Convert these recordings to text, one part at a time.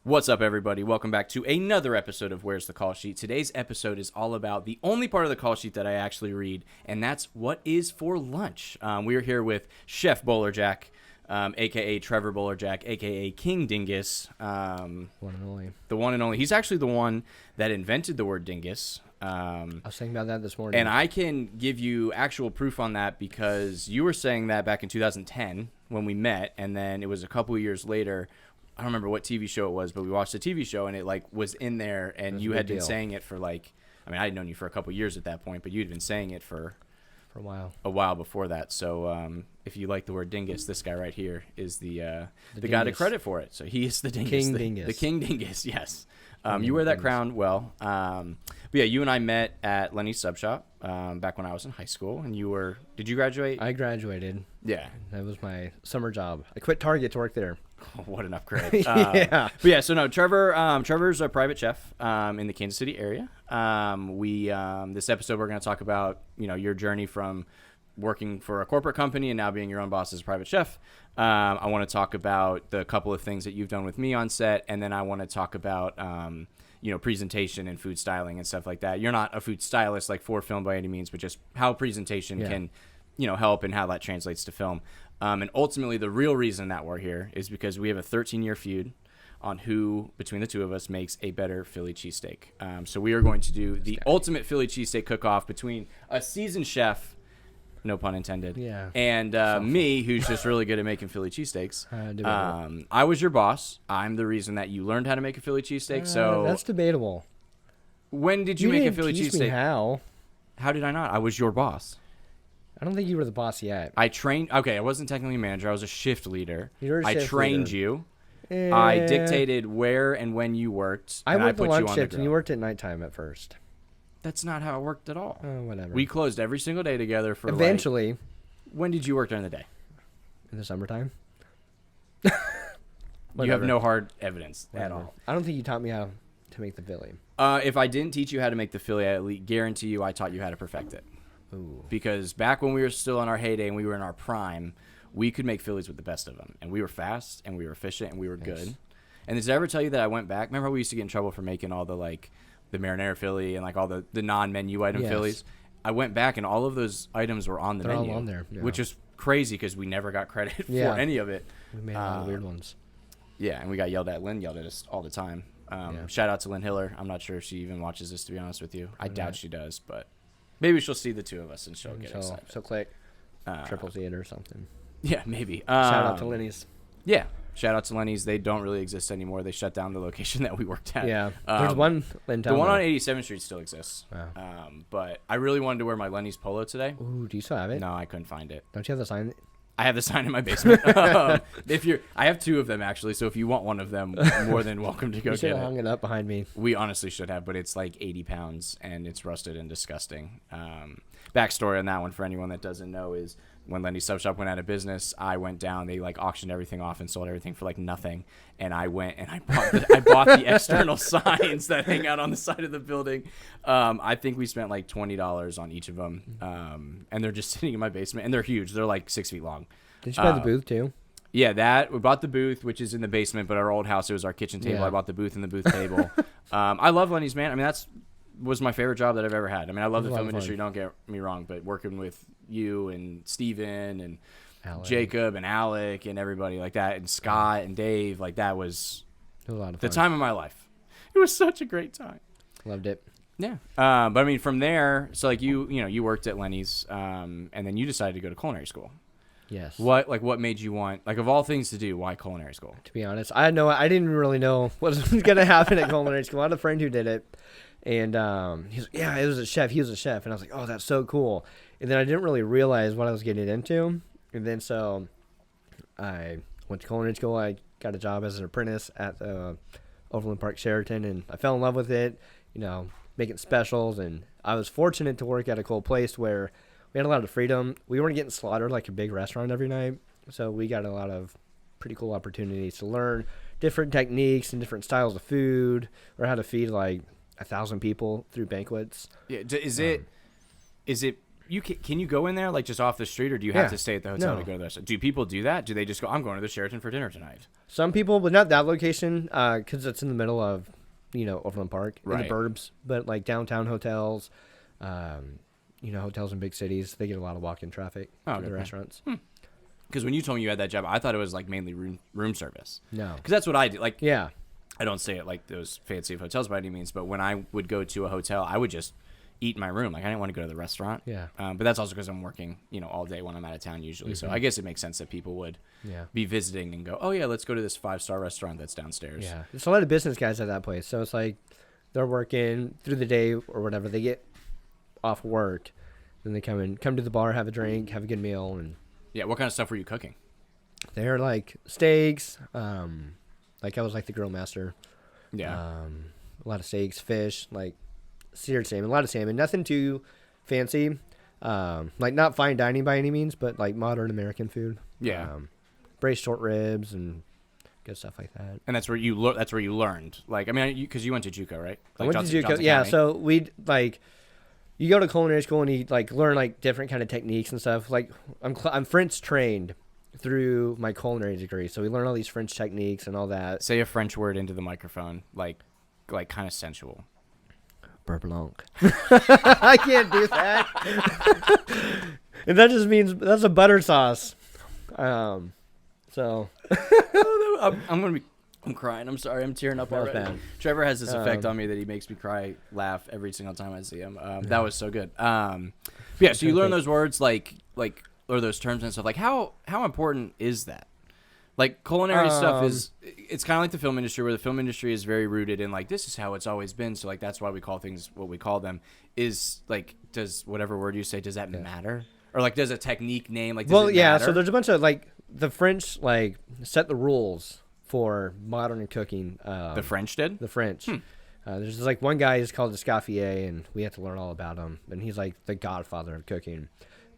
What's up, everybody? Welcome back to another episode of Where's the Call Sheet. Today's episode is all about the only part of the call sheet that I actually read, and that's what is for lunch. We are here with Chef Bolerjack, a.k.a. Trevor Bolerjack, a.k.a. King Dingus. One and only. The one and only. He's actually the one that invented the word dingus. I was thinking about that this morning. And I can give you actual proof on that because you were saying that back in 2010 when we met, and then it was a couple of years later. I don't remember what TV show it was, but we watched a TV show and it was in there, and you had been saying it for I had known you for a couple of years at that point, but you'd been saying it for a while before that. So if you like the word dingus, this guy right here is the guy to credit for it. So he is the dingus, the King Dingus. Yes. You wear that crown well. But yeah, you and I met at Lenny's Sub Shop back when I was in high school, and did you graduate? I graduated. Yeah. That was my summer job. I quit Target to work there. Oh, what an upgrade. Yeah. But yeah, so no, Trevor's a private chef in the Kansas City area. This episode we're going to talk about, your journey from working for a corporate company and now being your own boss as a private chef. I want to talk about the couple of things that you've done with me on set, and then I want to talk about presentation and food styling and stuff like that. You're not a food stylist like for film by any means, but just how presentation can help and how that translates to film. And ultimately, the real reason that we're here is because we have a 13-year feud on who, between the two of us, makes a better Philly cheesesteak. So we are going to do the ultimate Philly cheesesteak cook-off between a seasoned chef, no pun intended, and me, who's just really good at making Philly cheesesteaks. I was your boss. I'm the reason that you learned how to make a Philly cheesesteak. So that's debatable. When did you make a Philly cheesesteak? How? How did I not? I was your boss. I don't think you were the boss yet. I trained. Okay, I wasn't technically a manager. I was a shift leader. You were a shift trained leader. you. I dictated where and when you worked. I worked the lunch shift, and you worked at nighttime at first. That's not how it worked at all. Oh, whatever. We closed every single day together for eventually. When did you work during the day? In the summertime. You have no hard evidence at all. I don't think you taught me how to make the Philly. If I didn't teach you how to make the Philly, I at least guarantee you I taught you how to perfect it. Ooh. Because back when we were still in our heyday and we were in our prime, we could make Phillies with the best of them. And we were fast and we were efficient and we were good. And did I ever tell you that I went back? Remember how we used to get in trouble for making all the the marinara Philly and all the non-menu item Phillies? I went back and all of those items were on the menu. All on there. Yeah. Which is crazy because we never got credit for any of it. We made a lot of weird ones. Yeah, and we got yelled at. Lynn yelled at us all the time. Shout out to Lynn Hiller. I'm not sure if she even watches this, to be honest with you. I doubt she does, but maybe she'll see the two of us and she'll get excited. So click Triple Z or something. Yeah, maybe. Shout out to Lenny's. Yeah, shout out to Lenny's. They don't really exist anymore. They shut down the location that we worked at. Yeah, there's one in town. The one on 87th Street still exists. Wow. But I really wanted to wear my Lenny's polo today. Ooh, do you still have it? No, I couldn't find it. Don't you have the sign? I have the sign in my basement. I have two of them actually. So if you want one of them, more than welcome to go get it. You should have hung it up behind me. We honestly should have, but it's 80 pounds and it's rusted and disgusting. Backstory on that one for anyone that doesn't know is when Lenny's Sub Shop went out of business, I went down. They auctioned everything off and sold everything for nothing. And I went and I bought the external signs that hang out on the side of the building. I think we spent $20 on each of them. And they're just sitting in my basement and they're huge. They're 6 feet long. Did you buy the booth too? Yeah, we bought the booth, which is in the basement, but our old house, it was our kitchen table. I bought the booth and the booth table. I love Lenny's, man. I mean, was my favorite job that I've ever had. I mean, I love the film industry, don't get me wrong, but working with you and Steven and Jacob and Alec and everybody like that and Scott and Dave, that was a lot of fun. The time of my life. It was such a great time. Loved it. Yeah. But I mean, from there, so you worked at Lenny's and then you decided to go to culinary school. Yes. What made you want, of all things to do, why culinary school? To be honest, I didn't really know what was going to happen at culinary school. I had a friend who did it. And he's like, it was a chef. He was a chef. And I was like, oh, that's so cool. And then I didn't really realize what I was getting into. And then so I went to culinary school. I got a job as an apprentice at Overland Park Sheraton. And I fell in love with it, making specials. And I was fortunate to work at a cool place where we had a lot of freedom. We weren't getting slaughtered like a big restaurant every night. So we got a lot of pretty cool opportunities to learn different techniques and different styles of food or how to feed 1,000 people through banquets. Yeah, is it can you go in there like just off the street, or do you have to stay at the hotel to go to the restaurant? Do people do that? Do they just go, I'm going to the Sheraton for dinner tonight? Some people, but not that location, because it's in the middle of, Overland Park, in the burbs. But like downtown hotels, hotels in big cities, they get a lot of walk-in traffic to the restaurants. Because when you told me you had that job, I thought it was like mainly room service. No, because that's what I do. Like, yeah, I don't say it like those fancy hotels by any means, but when I would go to a hotel, I would just eat in my room. Like, I didn't want to go to the restaurant. Yeah. But that's also because I'm working, all day when I'm out of town usually. So I guess it makes sense that people would be visiting and go, oh yeah, let's go to this 5-star restaurant that's downstairs. Yeah. There's a lot of business guys at that place. So it's like they're working through the day or whatever. They get off work, then they come to the bar, have a drink, have a good meal. And yeah. What kind of stuff were you cooking? They're like steaks. Like I was like the grill master. Yeah. A lot of steaks, fish, like seared salmon, a lot of salmon, nothing too fancy, like not fine dining by any means, but like modern American food. Yeah. Braised short ribs and good stuff like that. And that's where you learned. Like, I mean, because you went to JUCO, right? Like I went to JUCO, yeah. So we like, you go to culinary school and you like learn like different kind of techniques and stuff. Like I'm French trained through my culinary degree, so we learn all these French techniques and all that. Say a French word into the microphone, like kind of sensual. Beurre blanc. I can't do that. And that just means that's a butter sauce. So I'm crying. I'm sorry. I'm tearing up already. Bad. Trevor has this effect on me that he makes me cry, laugh every single time I see him. That was so good. Yeah. So you learn those words like or those terms and stuff. Like how important is that? Like culinary stuff it's kind of like the film industry, where the film industry is very rooted in like, this is how it's always been. So like, that's why we call things what we call them. Is like, does whatever word you say, does that matter? Or like, does a technique name, like, does it matter? So there's a bunch of like the French, like set the rules for modern cooking. The French did? The French. There's just like one guy is called Escoffier, and we have to learn all about him. And he's like the godfather of cooking.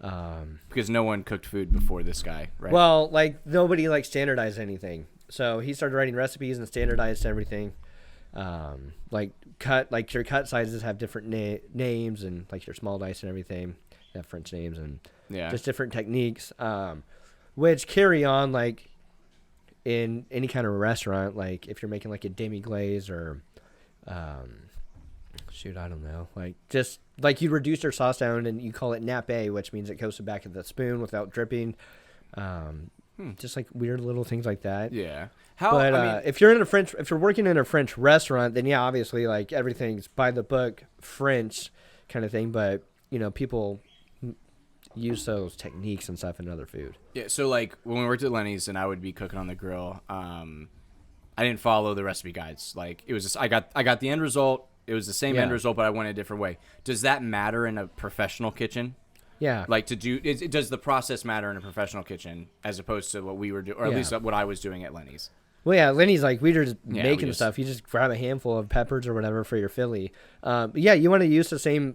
Because no one cooked food before this guy, right? Well, like nobody like standardized anything, so he started writing recipes and standardized everything. Like your cut sizes have different names, and like your small dice and everything have French names, and just different techniques, which carry on like in any kind of restaurant. Like if you're making like a demi glaze or I don't know. Like just like you reduce your sauce down and you call it nappe, which means it goes back in the spoon without dripping. Just like weird little things like that. Yeah. If you're working in a French restaurant, then yeah, obviously like everything's by the book French kind of thing. But people use those techniques and stuff in other food. Yeah. So like when we worked at Lenny's and I would be cooking on the grill, I didn't follow the recipe guides. Like it was just I got the end result. It was the same end result, but I went a different way. Does that matter in a professional kitchen? Yeah. Like does the process matter in a professional kitchen as opposed to what we were doing, or at least what I was doing at Lenny's? Well, yeah, Lenny's like we were just making stuff. You just grab a handful of peppers or whatever for your Philly. Yeah, you want to use the same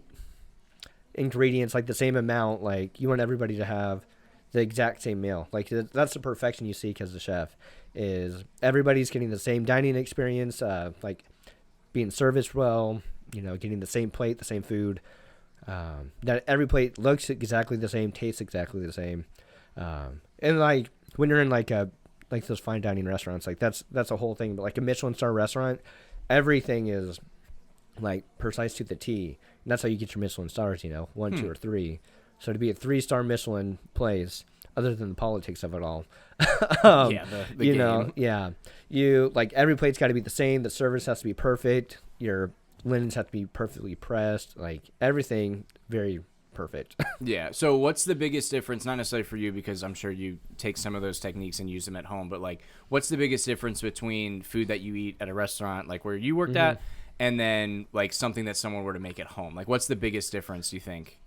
ingredients, like the same amount. Like you want everybody to have the exact same meal. Like that's the perfection you seek as a chef. Is everybody's getting the same dining experience, like being serviced well, getting the same plate, the same food, that every plate looks exactly the same, tastes exactly the same. And like when you're in like those fine dining restaurants, like that's a whole thing. But like a Michelin star restaurant, everything is like precise to the T. And that's how you get your Michelin stars, 1, 2, or 3. So to be a 3-star Michelin place, other than the politics of it all, the game. You like every plate's got to be the same. The service has to be perfect. Your linens have to be perfectly pressed. Like everything, very perfect. Yeah. So what's the biggest difference? Not necessarily for you, because I'm sure you take some of those techniques and use them at home. But like, what's the biggest difference between food that you eat at a restaurant, like where you worked at, and then like something that someone were to make at home? Like, what's the biggest difference, do you think?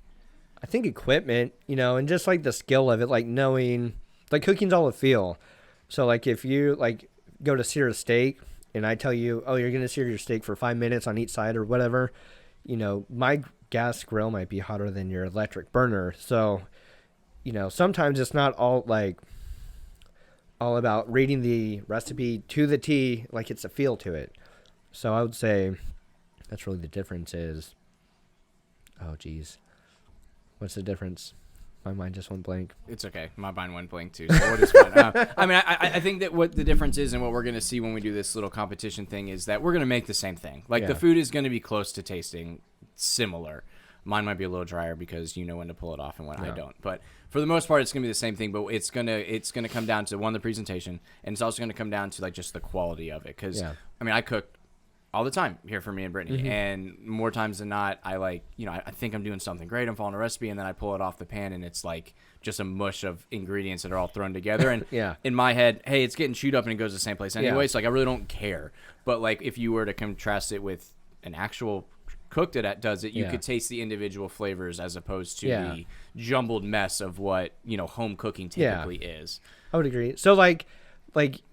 I think equipment, and just like the skill of it, like knowing, like cooking's all a feel. So like if you like go to sear a steak and I tell you, oh, you're going to sear your steak for 5 minutes on each side or whatever, my gas grill might be hotter than your electric burner. So, sometimes it's not all about reading the recipe to the T, like it's a feel to it. So I would say that's really the difference is, oh geez. What's the difference? My mind just went blank. It's okay. My mind went blank too. So what is fine? I mean, I think that what the difference is and what we're going to see when we do this little competition thing is that we're going to make the same thing. Like the food is going to be close to tasting similar. Mine might be a little drier because you know when to pull it off and when I don't. But for the most part, it's going to be the same thing. But it's gonna come down to, one, the presentation, and it's also going to come down to like just the quality of it. Because I mean, I cook all the time here for me and Brittany, and more times than not, I think I'm doing something great. I'm following a recipe, and then I pull it off the pan, and it's like just a mush of ingredients that are all thrown together. And in my head, hey, it's getting chewed up and it goes to the same place anyway. So like, I really don't care. But like, if you were to contrast it with an actual cook that does it, you could taste the individual flavors as opposed to the jumbled mess of what home cooking typically is. I would agree. So like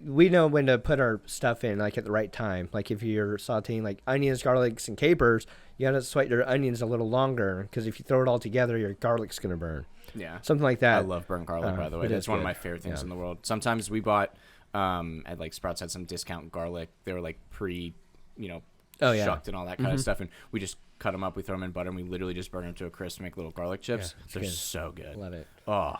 we know when to put our stuff in, like at the right time. Like if you're sauteing like onions, garlics, and capers, you gotta sweat your onions a little longer, because if you throw it all together, your garlic's gonna burn. Yeah, something like that. I love burnt garlic, by the way. That's one of my favorite things in the world. Sometimes we bought at like Sprouts had some discount garlic. They were like shucked and all that kind of stuff, and we just cut them up. We throw them in butter, and we literally just burn them to a crisp to make little garlic chips. They're so good. Love it. Oh.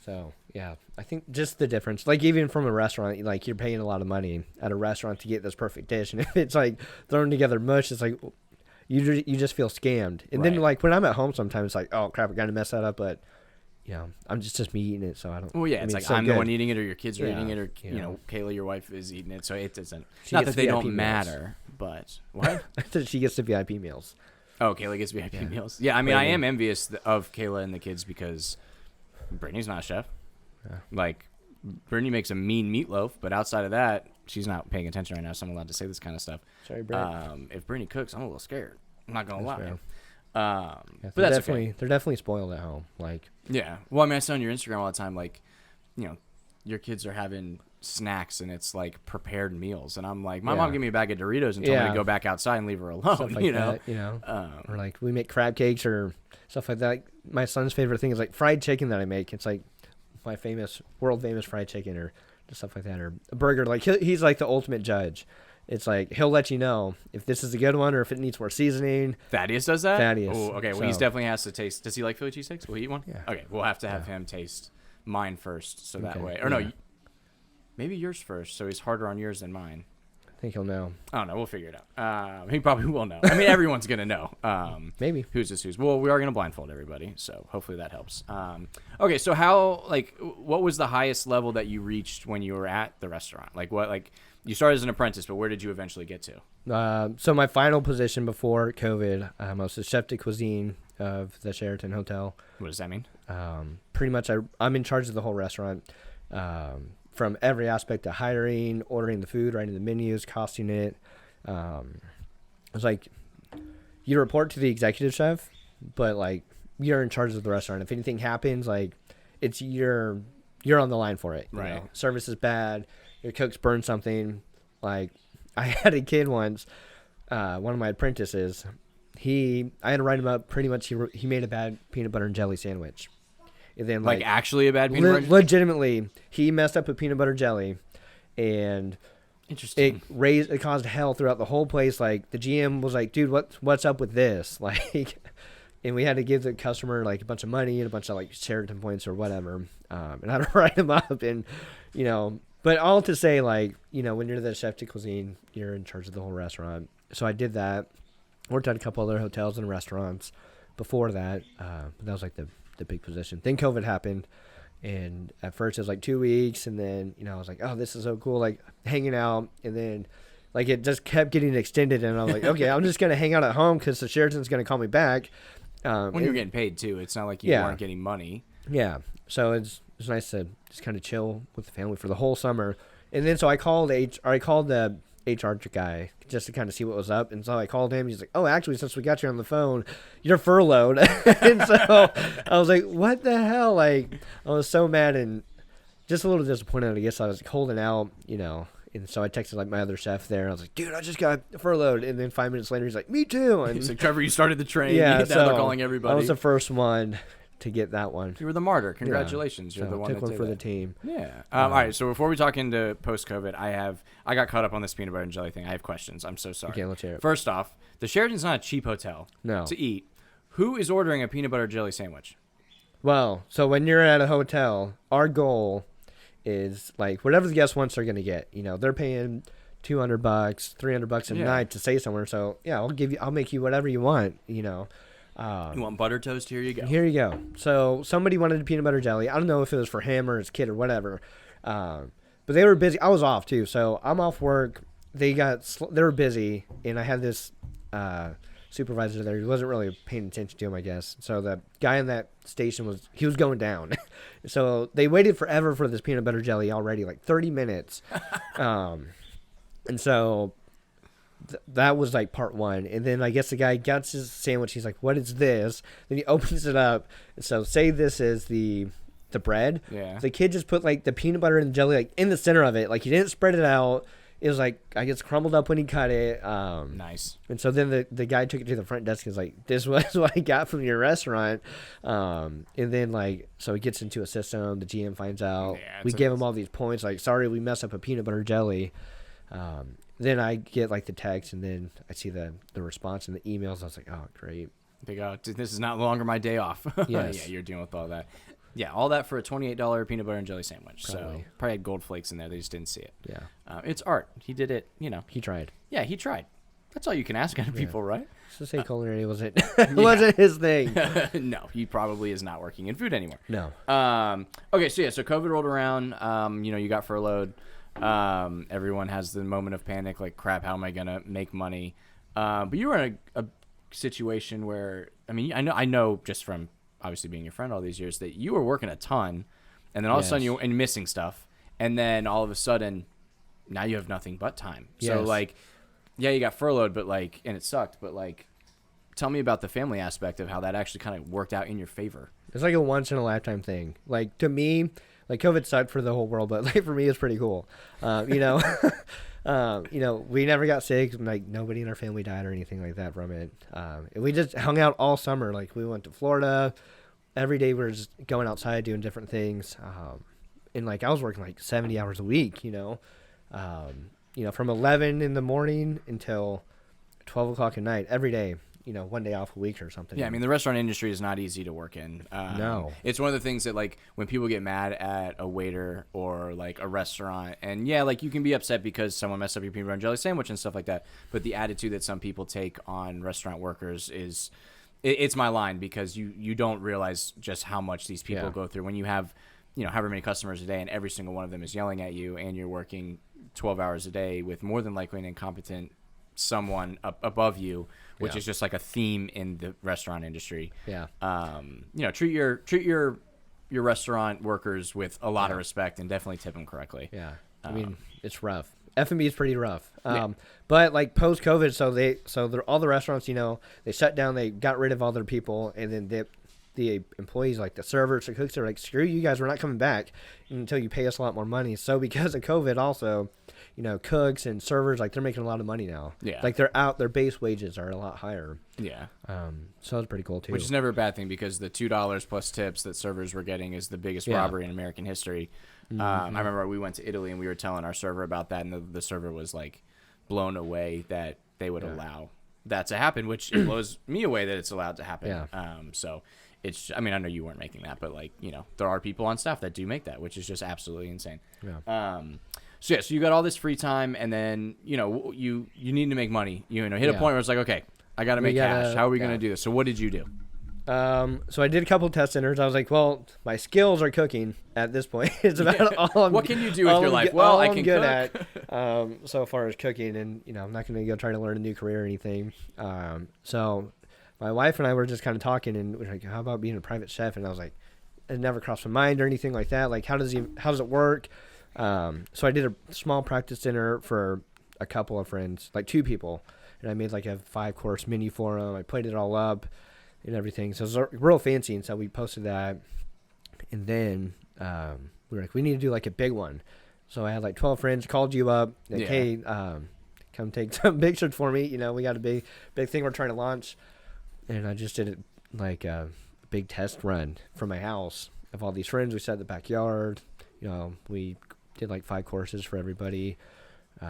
So, yeah, I think just the difference, like even from a restaurant, like you're paying a lot of money at a restaurant to get this perfect dish. And if it's like thrown together mush, it's like you just feel scammed. And then like when I'm at home, sometimes it's like, oh crap, I got to mess that up. But, I'm just me eating it. So I don't. Well, yeah, it's like I'm the one eating it, or your kids are eating it, or, Kayla, your wife, is eating it. So it doesn't. Not that they don't matter, but what? She gets the VIP meals. Oh, Kayla gets VIP meals. Yeah, I mean, I am envious of Kayla and the kids because Brittany's not a chef. Like, Brittany makes a mean meatloaf, but outside of that, she's not paying attention right now, so I'm allowed to say this kind of stuff. Sorry, Brittany. If Brittany cooks, I'm a little scared. I'm not gonna lie. But that's definitely they're definitely spoiled at home. Like, yeah. Well, I mean, I see on your Instagram all the time, like, your kids are having snacks and it's like prepared meals, and I'm like, my mom gave me a bag of Doritos and told me to go back outside and leave her alone. Stuff like or like we make crab cakes or stuff like that. Like, my son's favorite thing is like fried chicken that I make. It's like my world famous fried chicken or just stuff like that, or a burger. Like he's like the ultimate judge. It's like he'll let you know if this is a good one or if it needs more seasoning. Thaddeus does that? Thaddeus. Oh, okay. Well, he's definitely has to taste. Does he like Philly cheesesteaks? Will he eat one? Yeah. Okay. We'll have to have him taste mine first, so that way. Or no, maybe yours first, so he's harder on yours than mine. I think he'll know. I don't know. We'll figure it out. He probably will know. I mean, everyone's going to know. Maybe. Who's this who's? Well, we are going to blindfold everybody, so hopefully that helps. Okay, so what was the highest level that you reached when you were at the restaurant? You started as an apprentice, but where did you eventually get to? So my final position before COVID, I was the chef de cuisine of the Sheraton Hotel. What does that mean? Pretty much I'm in charge of the whole restaurant. From every aspect of hiring, ordering the food, writing the menus, costing it. It's like you report to the executive chef, but like you're in charge of the restaurant. If anything happens, like it's you're on the line for it. You know? Service is bad. Your cooks burn something. Like I had a kid once, one of my apprentices. I had to write him up. Pretty much, he made a bad peanut butter and jelly sandwich. And then, like actually a bad peanut butter? Legitimately, he messed up a peanut butter jelly, and interesting. It caused hell throughout the whole place. Like the GM was like, "Dude, what's up with this?" Like, and we had to give the customer like a bunch of money and a bunch of like Sheraton points or whatever, and I had to write him up. And but all to say, like when you're the chef de cuisine, you're in charge of the whole restaurant. So I did that. Worked at a couple other hotels and restaurants before that, but that was like the big position. Then COVID happened, and at first it was like 2 weeks, and then I was like, oh, this is so cool, like hanging out, and then like it just kept getting extended, and I was like, okay, I'm just gonna hang out at home because the Sheraton's gonna call me back. When you're getting paid too, it's not like you weren't getting money. Yeah, so it's nice to just kind of chill with the family for the whole summer, and then so I called the HR guy just to kind of see what was up, and so I called him. He's like, "Oh, actually, since we got you on the phone, you're furloughed." And so I was like, "What the hell?" Like I was so mad and just a little disappointed. I guess I was like, holding out, And so I texted like my other chef there. I was like, "Dude, I just got furloughed." And then 5 minutes later, he's like, "Me too." And he's like, "Trevor, you started the train." Yeah, now so they're calling everybody. I was the first one to get that one. You were the martyr. Congratulations. Yeah. You're the one took that one did for that. the team. Yeah. All right. So before we talk into post-COVID, I got caught up on this peanut butter and jelly thing. I have questions. I'm so sorry. Okay, let's hear it. First off, the Sheraton's not a cheap hotel No. to eat. Who is ordering a peanut butter jelly sandwich? Well, so when you're at a hotel, our goal is like whatever the guest wants, they're gonna get. They're paying $200, $300 a Yeah. night to stay somewhere. So yeah, I'll make you whatever you want. You want butter toast? Here you go. Here you go. So somebody wanted a peanut butter jelly. I don't know if it was for him or his kid or whatever, but they were busy. I was off too, so I'm off work. They were busy, and I had this supervisor there who wasn't really paying attention to him, I guess. So the guy in that station was going down. So they waited forever for this peanut butter jelly already, like 30 minutes. And so that was like part one. And then I guess the guy gets his sandwich. He's like, "What is this?" Then he opens it up. And so say this is the bread. Yeah. The kid just put like the peanut butter and the jelly like in the center of it. Like he didn't spread it out. It was like, I guess, crumbled up when he cut it. Nice. And so then the guy took it to the front desk and was like, "This was what I got from your restaurant." And then so he gets into a system. The GM finds out. Yeah, We give him all these points like, "Sorry, we messed up a peanut butter jelly." Then I get like the text, and then I see the response and the emails. I was like, "Oh, great." They go, "This is not longer my day off." Yes. Yeah, you're dealing with all that. Yeah, all that for a $28 peanut butter and jelly sandwich. Probably. So probably had gold flakes in there. They just didn't see it. Yeah. It's art. He did it, He tried. Yeah, he tried. That's all you can ask out of people, right? So say culinary wasn't wasn't his thing. No, he probably is not working in food anymore. No. Okay, so COVID rolled around. You got furloughed. Everyone has the moment of panic, like, crap, how am I gonna make money? But you were in a situation where, I know just from obviously being your friend all these years that you were working a ton, and then all of a sudden you're missing stuff, and then all of a sudden now you have nothing but time. So like, yeah, you got furloughed, but like, and it sucked, but like, tell me about the family aspect of how that actually kind of worked out in your favor. It's like a once in a lifetime thing. Like, to me, like, COVID sucked for the whole world, but like for me, it's pretty cool. We never got sick. Like, nobody in our family died or anything like that from it. And we just hung out all summer. Like, we went to Florida. Every day we were just going outside doing different things. And like, I was working like 70 hours a week, from 11 in the morning until 12 o'clock at night every day. One day off a week or something. Yeah, the restaurant industry is not easy to work in. No. It's one of the things that, like, when people get mad at a waiter or, like, a restaurant, and, yeah, like, you can be upset because someone messed up your peanut butter and jelly sandwich and stuff like that, but the attitude that some people take on restaurant workers is, it's my line, because you don't realize just how much these people go through when you have, however many customers a day, and every single one of them is yelling at you, and you're working 12 hours a day with more than likely an incompetent someone above you, which is just like a theme in the restaurant industry. Yeah. Treat your restaurant workers with a lot of respect, and definitely tip them correctly. Yeah. It's rough. F&B is pretty rough. But like post COVID, so all the restaurants, they shut down, they got rid of all their people, and then the employees, like the servers, the cooks, are like, "Screw you guys, we're not coming back until you pay us a lot more money." So because of COVID also, cooks and servers, like, they're making a lot of money now. Yeah. Like, their base wages are a lot higher. Yeah. So that's pretty cool too. Which is never a bad thing, because the $2 plus tips that servers were getting is the biggest robbery in American history. I remember we went to Italy and we were telling our server about that, and the server was like blown away that they would allow that to happen, which it blows me away that it's allowed to happen. Yeah. So it's, I know you weren't making that, but like, there are people on staff that do make that, which is just absolutely insane. Yeah. So you got all this free time, and then, you need to make money, hit a point where it's like, okay, I got to make cash. How are we going to do this? So what did you do? So I did a couple test dinners. I was like, well, my skills are cooking at this point. It's about all I'm. What can you do with your life? Well, I can good cook. at. So far as cooking, and I'm not going to go try to learn a new career or anything. So my wife and I were just kind of talking, and we were like, how about being a private chef? And I was like, it never crossed my mind or anything like that. Like, how does it work? So I did a small practice dinner for a couple of friends, like 2 people, and I made like a 5-course menu for them. I plated it all up and everything. So it was real fancy, and so we posted that. And then we were like, we need to do like a big one. So I had like 12 friends, called you up, like, hey, come take some pictures for me. We got a big thing we're trying to launch. And I just did it like a big test run from my house of all these friends. We sat in the backyard. We did like 5 courses for everybody.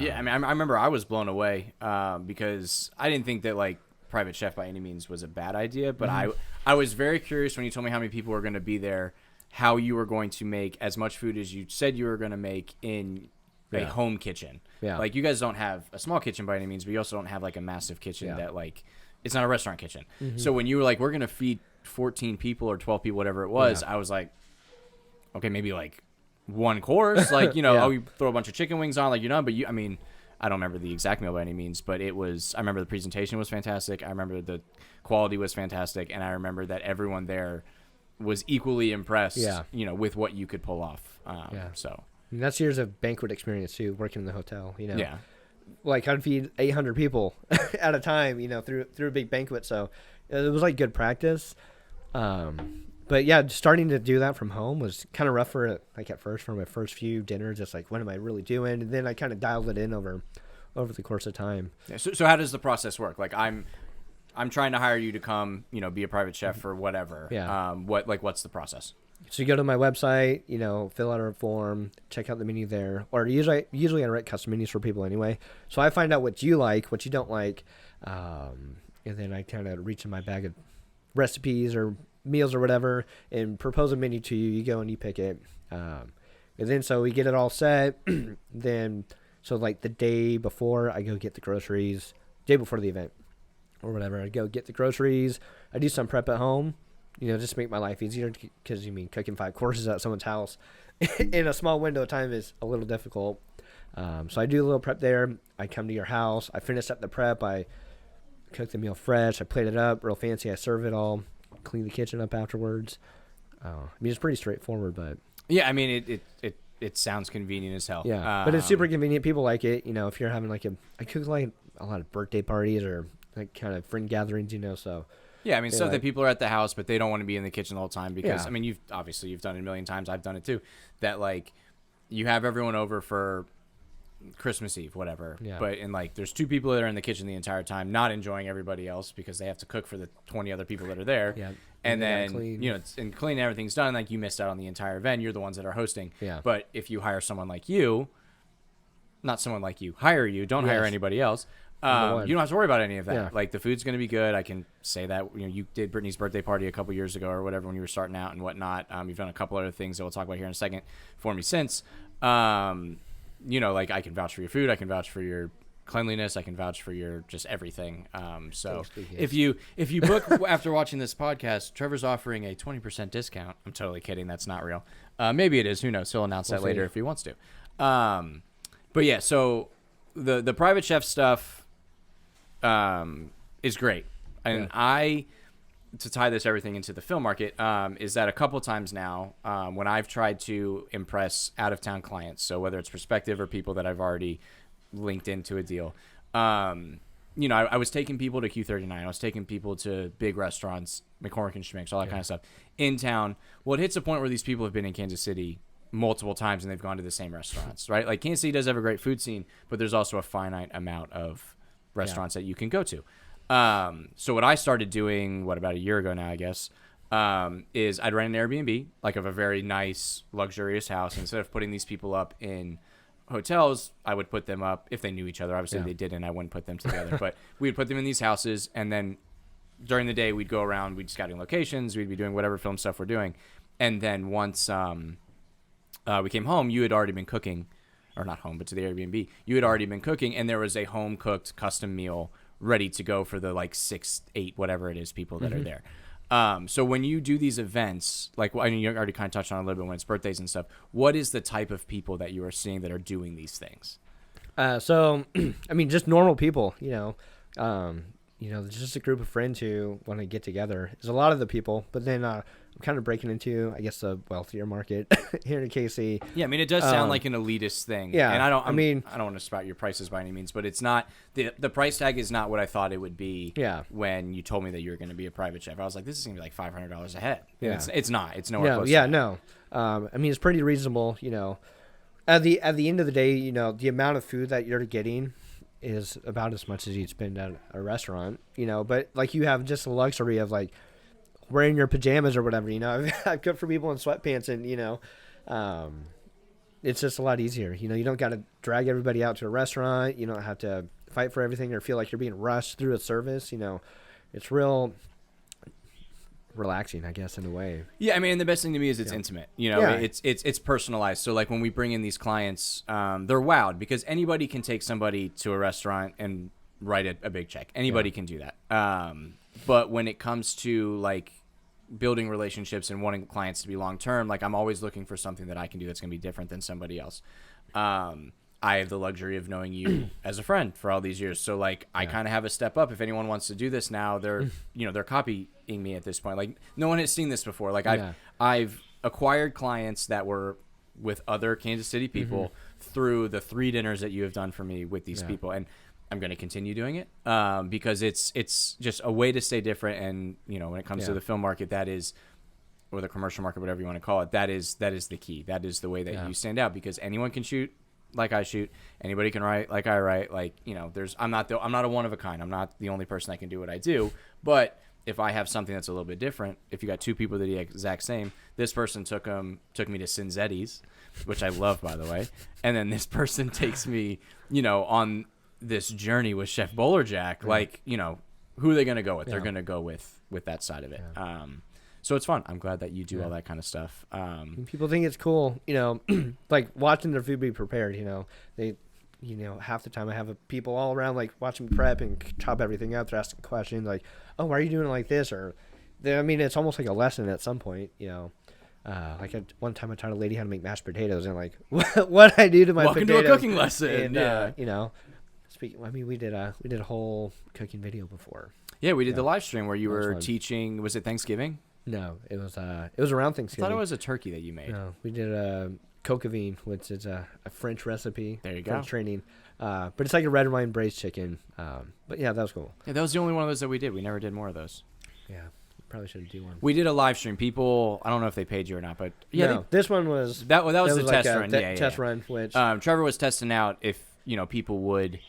Yeah, I remember I was blown away because I didn't think that, like, private chef by any means was a bad idea, but Mm-hmm. I was very curious when you told me how many people were going to be there, how you were going to make as much food as you said you were going to make in a home kitchen. Yeah. Like, you guys don't have a small kitchen by any means, but you also don't have like a massive kitchen that like, it's not a restaurant kitchen. Mm-hmm. So when you were like, we're going to feed 14 people or 12 people, whatever it was, I was like, okay, maybe like one course, like, you know, Yeah. oh, you throw a bunch of chicken wings on, like, you know, but I mean, I don't remember the exact meal by any means, but I remember the presentation was fantastic. I remember the quality was fantastic. And I remember that everyone there was equally impressed, you know, with what you could pull off. So. And that's years of banquet experience too, working in the hotel, you know. Yeah. Like I'd feed 800 people at a time, you know, through a big banquet. So it was like good practice. But yeah, starting to do that from home was kind of rough at first for my first few dinners. Just like, what am I really doing? And then I kind of dialed it in over the course of time. Yeah, so how does the process work? Like, I'm trying to hire you to come, you know, be a private chef or whatever. Yeah. What's the process? So you go to my website, you know, fill out a form, check out the menu there, or usually I write custom menus for people anyway. So I find out what you like, what you don't like, and then I kind of reach in my bag of recipes or meals or whatever and propose a menu to you. You go and you pick it, and then so we get it all set. Then so like the day before I go get the groceries, day before the event or whatever, I go get the groceries. I do some prep at home. You know, just to make my life easier because, cooking 5 courses at someone's house in a small window of time is a little difficult. So I do a little prep there. I come to your house. I finish up the prep. I cook the meal fresh. I plate it up real fancy. I serve it all. Clean the kitchen up afterwards. It's pretty straightforward, but... Yeah, I mean, it sounds convenient as hell. Yeah, but it's super convenient. People like it. You know, if you're having I cook like a lot of birthday parties or like kind of friend gatherings, you know, so... Yeah, I mean, stuff like, that people are at the house, but they don't want to be in the kitchen the whole time because, Yeah. I mean, you've done it a million times. I've done it too. That, like, you have everyone over for Christmas Eve, whatever. Yeah. But, like, there's 2 people that are in the kitchen the entire time, not enjoying everybody else because they have to cook for the 20 other people that are there. Yeah. And they gotta then, clean. you know, and clean, everything's done. Like, you missed out on the entire event. You're the ones that are hosting. Yeah. But if you hire someone like you, not someone like you, hire you, don't hire Yes. anybody else. You don't have to worry about any of that. Yeah. Like, the food's going to be good. I can say that. You know, you did Brittany's birthday party a couple years ago or whatever when you were starting out and whatnot. You've done a couple other things that we'll talk about here in a second for me since. You know, like, I can vouch for your food. I can vouch for your cleanliness. I can vouch for your just everything. So Thanks, if you book after watching this podcast, Trevor's offering a 20% discount. I'm totally kidding. That's not real. Maybe it is. Who knows? He'll announce that later if he wants to. But yeah, so the private chef stuff is great. And to tie this everything into the film market, is that a couple times now, when I've tried to impress out-of-town clients, so whether it's prospective or people that I've already linked into a deal, you know, I was taking people to Q39. I was taking people to big restaurants, McCormick and Schmick's, all that kind of stuff in town. Well, it hits a point where these people have been in Kansas City multiple times and they've gone to the same restaurants, right? Like, Kansas City does have a great food scene, but there's also a finite amount of restaurants that you can go to. So what I started doing, about a year ago now, I guess, is I'd rent an Airbnb, like, of a very nice, luxurious house. Instead of putting these people up in hotels, I would put them up, if they knew each other. Obviously, they didn't. I wouldn't put them together. But we'd put them in these houses, and then during the day, we'd go around, we'd scouting locations, we'd be doing whatever film stuff we're doing. And then once we came home, you had already been cooking, or not home, but to the Airbnb, you had already been cooking, and there was a home-cooked custom meal ready to go for the, like, 6, 8, whatever it is, people that are there. So when you do these events, like, I mean, you already kind of touched on it a little bit when it's birthdays and stuff, what is the type of people that you are seeing that are doing these things? So, I mean, just normal people, you know, just a group of friends who want to get together. There's a lot of the people, but then I'm kind of breaking into, I guess, the wealthier market here in KC. Yeah, I mean, it does sound like an elitist thing. Yeah, and I don't want to spout your prices by any means, but it's not the price tag is not what I thought it would be. Yeah. When you told me that you were going to be a private chef, I was like, this is going to be like $500 a head. Yeah. It's not. It's nowhere close. Yeah, to no. I mean, it's pretty reasonable. You know, at the end of the day, you know, the amount of food that you're getting is about as much as you'd spend at a restaurant. You know, but like you have just the luxury of like wearing your pajamas or whatever. You know, I've cooked for people in sweatpants, and you know, it's just a lot easier. You know, you don't got to drag everybody out to a restaurant. You don't have to fight for everything or feel like you're being rushed through a service. It's real relaxing, I guess, in a way. Yeah, I mean, and the best thing to me is it's intimate. Yeah. It's personalized. So like when we bring in these clients, they're wowed because anybody can take somebody to a restaurant and write a big check. Anybody can do that. But when it comes to like building relationships and wanting clients to be long term, like I'm always looking for something that I can do that's going to be different than somebody else. I have the luxury of knowing you as a friend for all these years. So like I kind of have a step up. If anyone wants to do this now, they're copying me at this point. Like no one has seen this before. Like I've acquired clients that were with other Kansas City people through the 3 dinners that you have done for me with these people. And I'm going to continue doing it because it's just a way to stay different. And, when it comes to the film market, that is, or the commercial market, whatever you want to call it, that is the key. That is the way that you stand out because anyone can shoot like I shoot. Anybody can write like I write. Like, I'm not a one of a kind. I'm not the only person that can do what I do. But if I have something that's a little bit different, if you got 2 people that are the exact same, this person took me to Cinzetti's, which I love, by the way. And then this person takes me, on this journey with Chef Bolerjack. Like, who are they going to go with? They're going to go with that side of it. So it's fun. I'm glad that you do all that kind of stuff. People think it's cool, like watching their food be prepared. They, half the time I have people all around like watching me prep and chop everything up. They're asking questions like, "Oh, why are you doing it like this?" Or, it's almost like a lesson at some point. Like one time I taught a lady how to make mashed potatoes, and like what I do to my potatoes. Welcome to a cooking lesson. And we did a whole cooking video before. Yeah, we did the live stream where you were teaching. Was it Thanksgiving? No, it was around Thanksgiving. I thought it was a turkey that you made. No, we did a coq au vin, which is a French recipe. There you go. French training. But it's like a red wine braised chicken. But yeah, that was cool. Yeah, that was the only one of those that we did. We never did more of those. Yeah, probably should do one. We did a live stream. People, I don't know if they paid you or not, but this one was that was the like test run. Test run, which Trevor was testing out if people would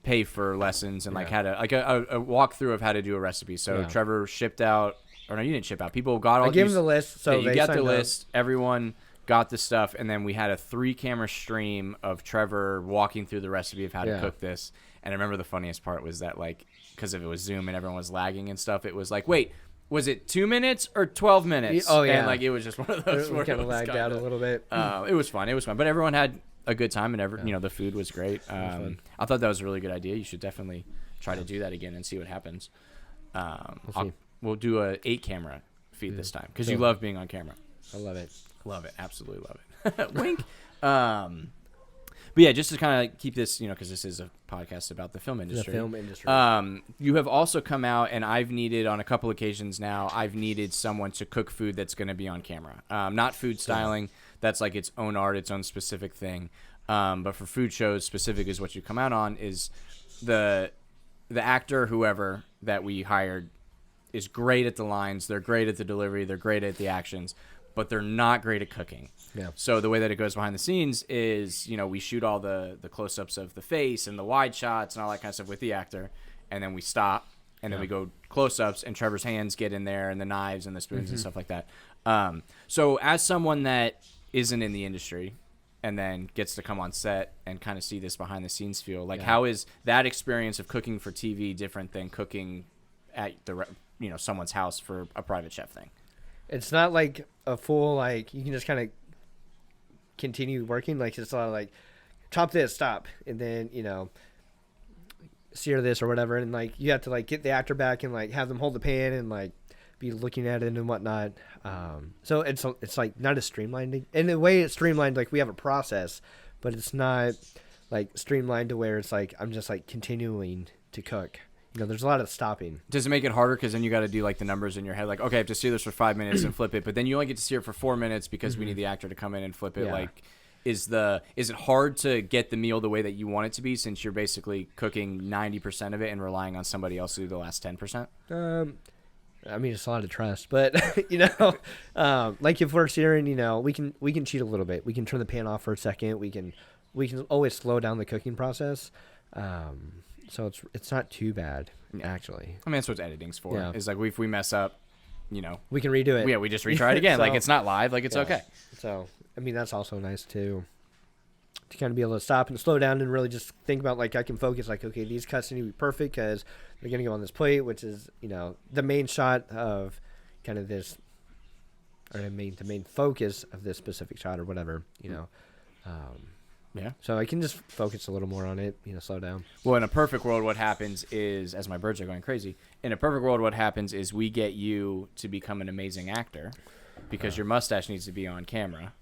pay for lessons and like how to like a walkthrough of how to do a recipe. So Trevor shipped out. Or no, you didn't ship out. People got all. I gave them the list, so you got the list. Everyone got the stuff, and then we had a 3-camera stream of Trevor walking through the recipe of how to cook this. And I remember the funniest part was that like because if it was Zoom and everyone was lagging and stuff, it was like, wait, was it 2 minutes or 12 minutes? Oh yeah, and like it was just one of those. We kind of lagged out a little bit. It was fun. But everyone had a good time, and the food was great. I thought that was a really good idea. You should definitely try to do that again and see what happens. We'll see. We'll do a 8-camera feed this time because you love being on camera. I love it. Love it. Absolutely love it. Wink. But yeah, just to kind of keep this, because this is a podcast about the film industry. You have also come out, and I've needed on a couple occasions now. I've needed someone to cook food that's going to be on camera. Not food styling. That's like its own art, its own specific thing. But for food shows, specific is what you come out on is the actor, whoever that we hired, is great at the lines. They're great at the delivery. They're great at the actions, but they're not great at cooking. Yeah. So the way that it goes behind the scenes is, we shoot all the close-ups of the face and the wide shots and all that kind of stuff with the actor, and then we stop, and then we go close-ups, and Trevor's hands get in there, and the knives and the spoons and stuff like that. So as someone that isn't in the industry and then gets to come on set and kind of see this behind-the-scenes feel, like how is that experience of cooking for TV different than cooking at the someone's house for a private chef thing? It's not like a full like you can just kind of continue working. Like it's a lot of like chop this, stop, and then sear this or whatever, and like you have to like get the actor back and like have them hold the pan and like be looking at it and whatnot. So it's like not as streamlined. In a way, it's streamlined. Like we have a process, but it's not like streamlined to where it's like I'm just like continuing to cook. There's a lot of stopping. Does it make it harder because then you got to do like the numbers in your head? Like, okay, I have to sear this for 5 minutes and flip it, but then you only get to sear it for 4 minutes because we need the actor to come in and flip it. Yeah. Like, is it hard to get the meal the way that you want it to be since you're basically cooking 90% of it and relying on somebody else to do the last 10%? It's a lot of trust, but like if we're searing, we can cheat a little bit. We can turn the pan off for a second. We can always slow down the cooking process. So it's not too bad, actually. I mean, that's what editing's for. Yeah. Is like if we mess up, we can redo it. Yeah, we just retry it again. Like it's not live. Like it's okay. So that's also nice too. to kind of be able to stop and slow down and really just think about, like, I can focus, like, okay, these cuts need to be perfect because they're going to go on this plate, which is, the main shot of kind of this, or the main focus of this specific shot or whatever, Yeah. So I can just focus a little more on it, slow down. Well, in a perfect world, what happens is, as my birds are going crazy, in a perfect world, what happens is we get you to become an amazing actor because your mustache needs to be on camera.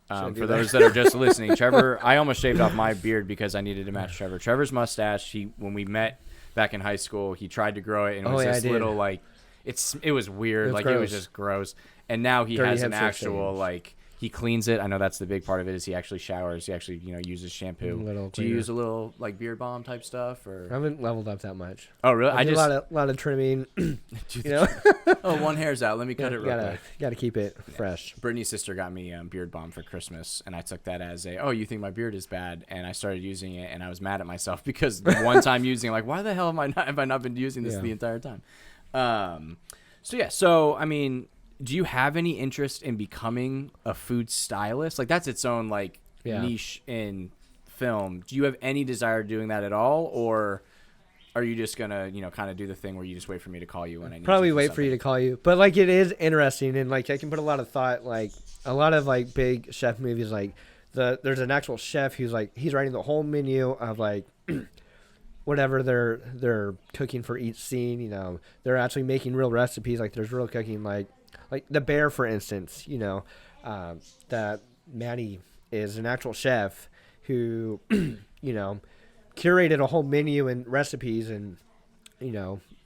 For those that are just listening, Trevor, I almost shaved off my beard because I needed to match Trevor. Trevor's mustache, when we met back in high school, he tried to grow it, and it was this little, like, it was weird. It was just gross. And now he has an actual, like, he cleans it. I know that's the big part of it is he actually showers. He actually, uses shampoo. Do you use a little, like, beard balm type stuff? Or I haven't leveled up that much. Oh, really? I do a lot of trimming, Oh, one hair's out. Let me cut it real quick. Got to keep it fresh. Brittany's sister got me beard balm for Christmas, and I took that as you think my beard is bad, and I started using it, and I was mad at myself because the one time using it, like, why the hell have I not been using this the entire time? So I mean, do you have any interest in becoming a food stylist? Like, that's its own, like, niche in film. Do you have any desire doing that at all, or are you just gonna, kind of do the thing where you just wait for me to call you when I need probably you wait for you to call you? But, like, it is interesting, and, like, I can put a lot of thought, like, a lot of, like, big chef movies, like, there's an actual chef who's, like, he's writing the whole menu of, like, whatever they're cooking for each scene. They're actually making real recipes, like, there's real cooking, like The Bear, for instance. That Maddie is an actual chef who curated a whole menu and recipes and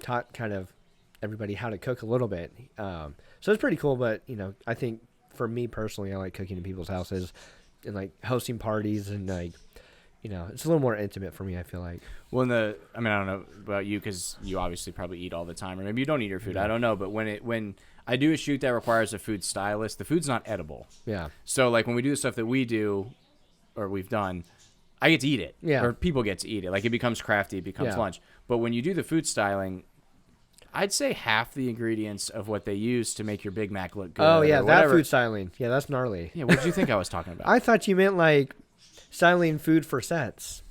taught kind of everybody how to cook a little bit. So it's pretty cool. But I think for me personally, I like cooking in people's houses and, like, hosting parties, and, like, it's a little more intimate for me, I feel like. Well, I don't know about you because you obviously probably eat all the time, or maybe you don't eat your food. I don't know. But when I do a shoot that requires a food stylist, the food's not edible. Yeah. So, like, when we do the stuff that we do or we've done, I get to eat it. Yeah. Or people get to eat it. Like, it becomes crafty. It becomes lunch. But when you do the food styling, I'd say half the ingredients of what they use to make your Big Mac look good. Oh, yeah, that food styling. Yeah, that's gnarly. Yeah, what did you think I was talking about? I thought you meant, like, styling food for sets.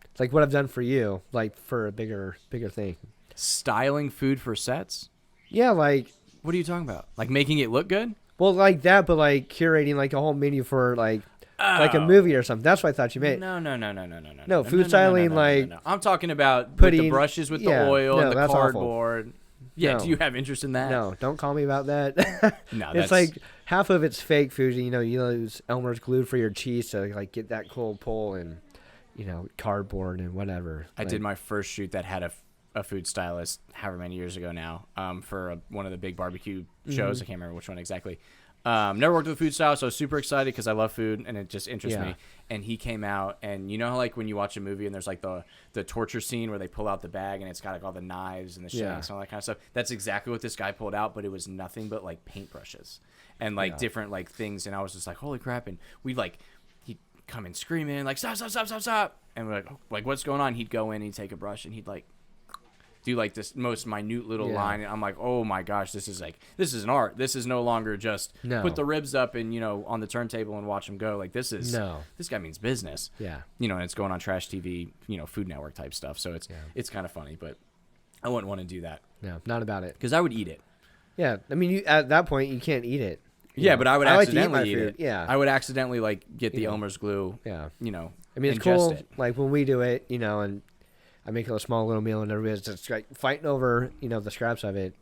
It's like what I've done for you, like, for a bigger thing. Styling food for sets? Yeah, like... What are you talking about? Like, making it look good? Well, like that, but, like, curating, like, a whole menu for, like a movie or something. That's what I thought you meant. No. No, food styling, like... No. I'm talking about putting the brushes with the oil and the cardboard. Awful. Yeah, do you have interest in that? No, don't call me about that. No, it's like half of it's fake food. You use Elmer's glue for your cheese to, like, get that cool pull and, cardboard and whatever. I did my first shoot that had a food stylist however many years ago now for one of the big barbecue shows. I can't remember which one exactly. Never worked with a food stylist, so I was super excited because I love food and it just interests me. And he came out, and how, like, when you watch a movie and there's, like, the torture scene where they pull out the bag and it's got, like, all the knives and the shanks and all that kind of stuff. That's exactly what this guy pulled out, but it was nothing but, like, paintbrushes and, like, different, like, things. And I was just like, holy crap! And we'd, like, he'd come in screaming, like, stop, and we're like, what's going on? He'd go in and he'd take a brush and he'd, like, do, like, this most minute little line, and I'm like, oh my gosh, this is an art. This is no longer just put the ribs up and on the turntable and watch them go. Like, this guy means business. Yeah. And it's going on trash TV, Food Network type stuff. So it's kind of funny, but I wouldn't want to do that. No, not about it. Because I would eat it. Yeah, I mean, at that point you can't eat it. Yeah, but I would accidentally eat it. Yeah, I would accidentally, like, get the Elmer's glue. Yeah. I mean, it's cool. Like, when we do it, and I make a small little meal and everybody's just, like, fighting over, the scraps of it,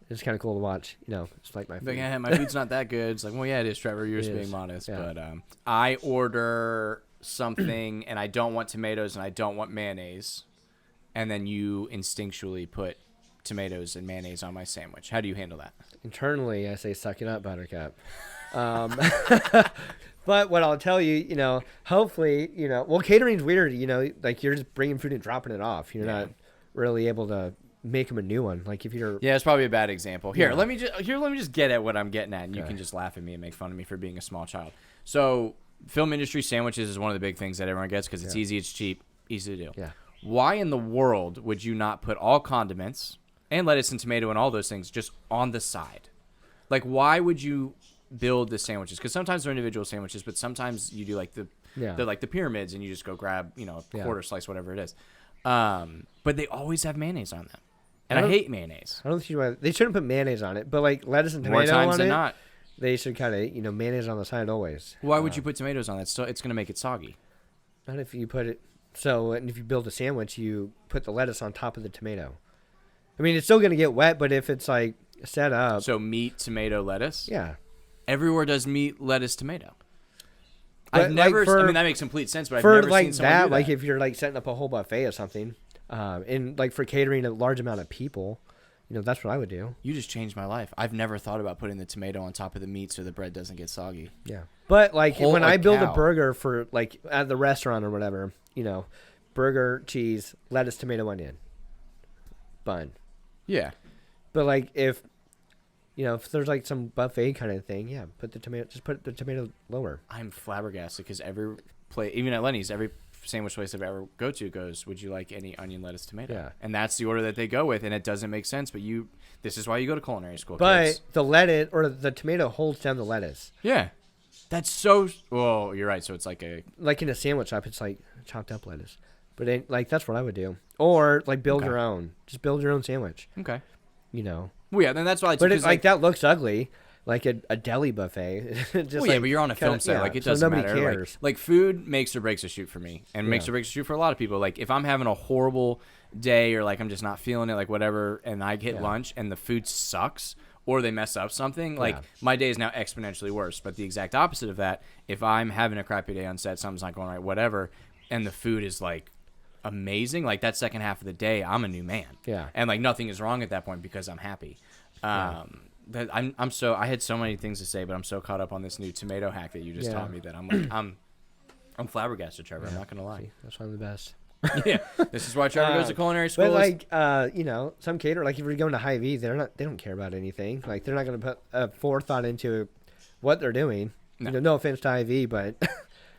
It's kind of cool to watch, It's like my food. Like, yeah, my food's not that good. It's like, well, yeah, it is, Trevor. You're just being modest. Yeah. But I order something and I don't want tomatoes and I don't want mayonnaise. And then you instinctually put tomatoes and mayonnaise on my sandwich. How do you handle that? Internally, I say, suck it up, Buttercup. But what I'll tell you, hopefully, well, catering's weird, like, you're just bringing food and dropping it off. You're not really able to make them a new one. Like, if you're... Yeah, it's probably a bad example. Let me just get at what I'm getting at, and you can just laugh at me and make fun of me for being a small child. So, film industry sandwiches is one of the big things that everyone gets because it's easy, it's cheap, easy to do. Yeah. Why in the world would you not put all condiments and lettuce and tomato and all those things just on the side? Like, why would you build the sandwiches? Because sometimes they're individual sandwiches, but sometimes you do, like, Yeah. They're like the pyramids, and you just go grab, a quarter slice, whatever it is. But they always have mayonnaise on them. And I hate mayonnaise. I don't see why they shouldn't put mayonnaise on it, but like lettuce and More tomato times on than it, not. they should kind of mayonnaise on the side always. Why would you put tomatoes on that? It's going to make it soggy. Not if you put it. So, and if you build a sandwich, you put the lettuce on top of the tomato. I mean, it's still going to get wet, but if it's like set up. So meat, tomato, lettuce? Yeah. Everywhere does meat, lettuce, tomato. But I've never, like I mean, that makes complete sense, but I've for never like seen someone that, do that. like if you're like setting up a whole buffet or something, and like for catering a large amount of people, that's what I would do. You just changed my life. I've never thought about putting the tomato on top of the meat so the bread doesn't get soggy. Yeah. But like when I build a cow. burger for like at the restaurant or whatever, burger, cheese, lettuce, tomato, onion, bun. Yeah. But like if there's like some buffet kind of thing, yeah, put the tomato lower. I'm flabbergasted because every place, even at Lenny's, every sandwich place I've ever go to goes, would you like any onion, lettuce, tomato? Yeah. And that's the order that they go with, and it doesn't make sense, but this is why you go to culinary school, But kids. the lettuce or the tomato holds down the lettuce. Yeah. That's so, well, you're right, so it's like like in a sandwich shop, it's like chopped up lettuce. But like that's what I would do. Or like build your own. Just build your own sandwich. Okay. Well, yeah, then that's why. But it's like that looks ugly, like a deli buffet. Just but you're on a film set. Like it doesn't matter. Cares. Like food makes or breaks a shoot for me, and makes or breaks a shoot for a lot of people. Like if I'm having a horrible day or like I'm just not feeling it, like whatever, and I get lunch and the food sucks or they mess up something, like my day is now exponentially worse. But the exact opposite of that, if I'm having a crappy day on set, something's not going right, whatever, and the food is like amazing, like that second half of the day I'm a new man, and like nothing is wrong at that point because I'm happy. I had so many things to say, but I'm so caught up on this new tomato hack that you just taught me that I'm like I'm flabbergasted, Trevor. I'm not gonna lie. See, that's why I'm the best. Yeah, this is why Trevor goes to culinary school. But like some cater, like if you're going to Hy-Vee, they don't care about anything. Like they're not going to put a forethought into what they're doing. No offense to Hy-Vee, but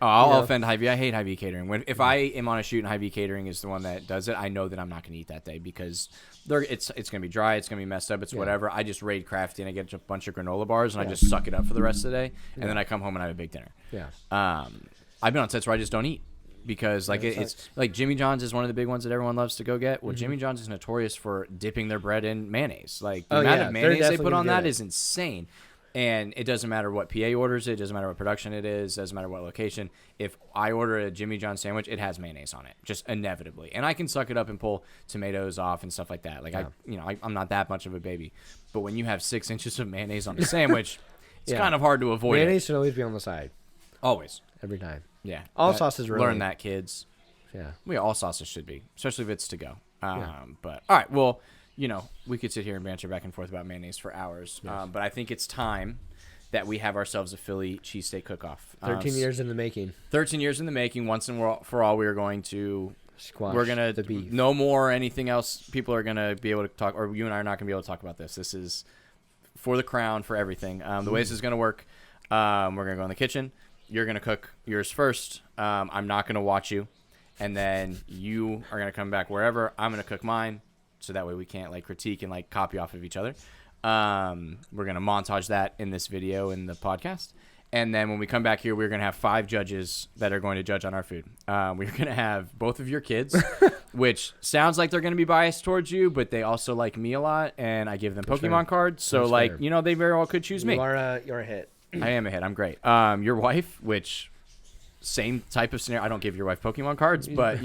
I'll offend Hy-Vee. I hate Hy-Vee catering. If I am on a shoot and Hy-Vee catering is the one that does it, I know that I'm not going to eat that day because it's going to be dry, it's going to be messed up, it's whatever. I just raid crafty and I get a bunch of granola bars and I just suck it up for the rest of the day, and then I come home and I have a big dinner. Yeah. I've been on sets where I just don't eat because like it's like Jimmy John's is one of the big ones that everyone loves to go get. Well, Jimmy John's is notorious for dipping their bread in mayonnaise. Like the amount of mayonnaise they put on that is insane. And it doesn't matter what PA orders it, doesn't matter what production it is, doesn't matter what location. If I order a Jimmy John's sandwich, it has mayonnaise on it, just inevitably. And I can suck it up and pull tomatoes off and stuff like that. Like I'm not that much of a baby. But when you have 6 inches of mayonnaise on a sandwich, it's kind of hard to avoid. Mayonnaise should always be on the side. Always. Every time. Yeah. All sauces really. Learn that, kids. Yeah. All sauces should be, especially if it's to go. But all right, well, we could sit here and banter back and forth about mayonnaise for hours. Yes. But I think it's time that we have ourselves a Philly cheesesteak cook-off. 13 years in the making. 13 years in the making. Once and for all, we are going to squash the beef. No more anything else. People are going to be able to talk, or you and I are not going to be able to talk about this. This is for the crown, for everything. The way this is going to work, we're going to go in the kitchen. You're going to cook yours first. I'm not going to watch you. And then you are going to come back wherever. I'm going to cook mine, so that way we can't like critique and like copy off of each other. We're going to montage that in this video in the podcast. And then when we come back here, we're going to have 5 judges that are going to judge on our food. We're going to have both of your kids, which sounds like they're going to be biased towards you, but they also like me a lot, and I give them Pokemon cards. So, like, they very well could choose me. You're a hit. I am a hit. I'm great. Your wife, which... same type of scenario. I don't give your wife Pokemon cards, but